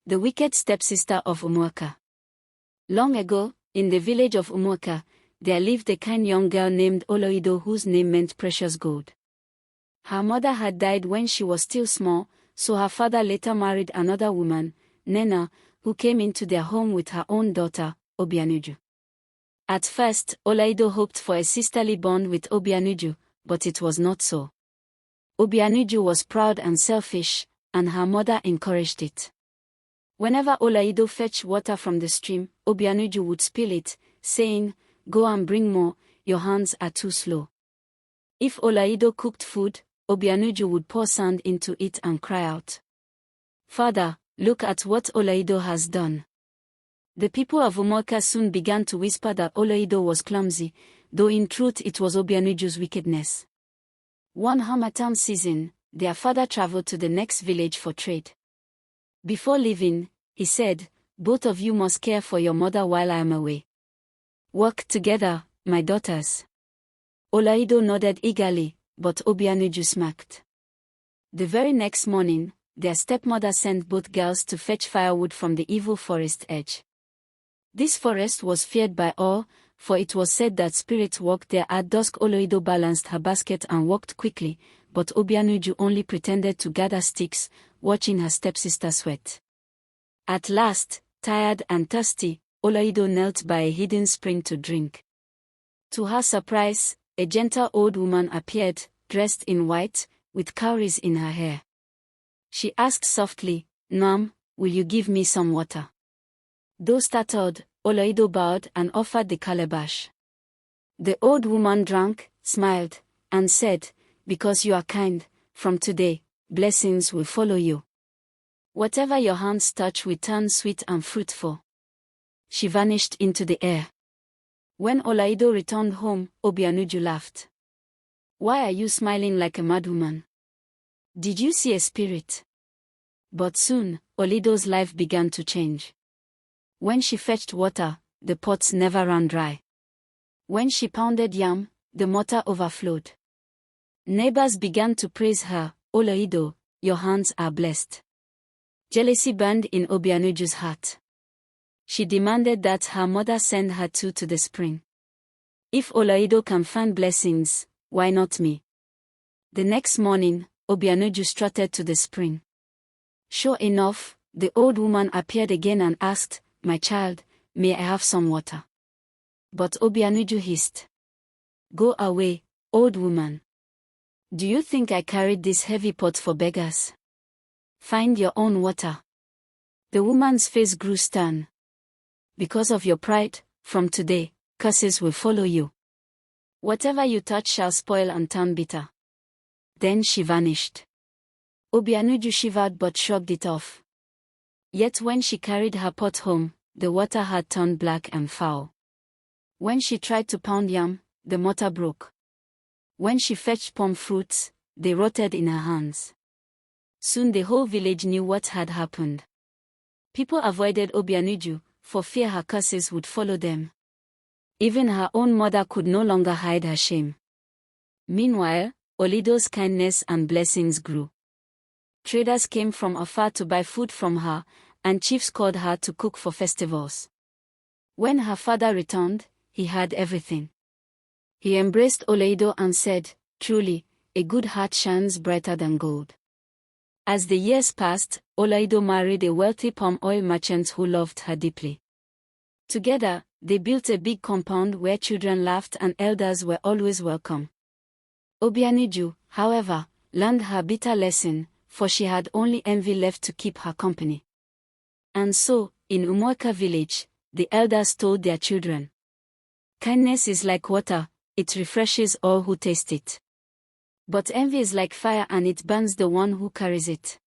The wicked stepsister of Umuaka. Long ago, in the village of Umuaka, there lived a kind young girl named Oloido whose name meant precious gold. Her mother had died when she was still small, so her father later married another woman, Nena, who came into their home with her own daughter, Obianuju. At first, Oloido hoped for a sisterly bond with Obianuju, but it was not so. Obianuju was proud and selfish, and her mother encouraged it. Whenever Oloido fetched water from the stream, Obianuju would spill it, saying, "Go and bring more, your hands are too slow." If Oloido cooked food, Obianuju would pour sand into it and cry out, "Father, look at what Oloido has done." The people of Umuaka soon began to whisper that Oloido was clumsy, though in truth it was Obianuju's wickedness. One Harmattan season, their father traveled to the next village for trade. Before leaving, he said, "Both of you must care for your mother while I am away. Work together, my daughters." Oloido nodded eagerly, but Obianuju smirked. The very next morning, their stepmother sent both girls to fetch firewood from the evil forest edge. This forest was feared by all, for it was said that spirits walked there at dusk. Oloido balanced her basket and walked quickly, but Obianuju only pretended to gather sticks, watching her stepsister sweat. At last, tired and thirsty, Oloido knelt by a hidden spring to drink. To her surprise, a gentle old woman appeared, dressed in white, with cowries in her hair. She asked softly, "Ma'am, will you give me some water?" Though startled, Oloido bowed and offered the calabash. The old woman drank, smiled, and said, "Because you are kind, from today, blessings will follow you. Whatever your hands touch will turn sweet and fruitful." She vanished into the air. When Oloido returned home, Obianuju laughed. "Why are you smiling like a madwoman? Did you see a spirit?" But soon, Oloido's life began to change. When she fetched water, the pots never ran dry. When she pounded yam, the mortar overflowed. Neighbors began to praise her, "Oloido, your hands are blessed." Jealousy burned in Obianuju's heart. She demanded that her mother send her too to the spring. "If Oloido can find blessings, why not me?" The next morning, Obianuju strutted to the spring. Sure enough, the old woman appeared again and asked, "My child, may I have some water?" But Obianuju hissed, "Go away, old woman. Do you think I carried this heavy pot for beggars? Find your own water." The woman's face grew stern. "Because of your pride, from today, curses will follow you. Whatever you touch shall spoil and turn bitter." Then she vanished. Obianuju shivered but shrugged it off. Yet when she carried her pot home, the water had turned black and foul. When she tried to pound yam, the mortar broke. When she fetched palm fruits, they rotted in her hands. Soon the whole village knew what had happened. People avoided Obianuju, for fear her curses would follow them. Even her own mother could no longer hide her shame. Meanwhile, Oloido's kindness and blessings grew. Traders came from afar to buy food from her, and chiefs called her to cook for festivals. When her father returned, he had everything. He embraced Oloido and said, "Truly, a good heart shines brighter than gold." As the years passed, Oloido married a wealthy palm oil merchant who loved her deeply. Together, they built a big compound where children laughed and elders were always welcome. Obianuju, however, learned her bitter lesson, for she had only envy left to keep her company. And so, in Umuaka village, the elders told their children, "Kindness is like water, it refreshes all who taste it. But envy is like fire and it burns the one who carries it."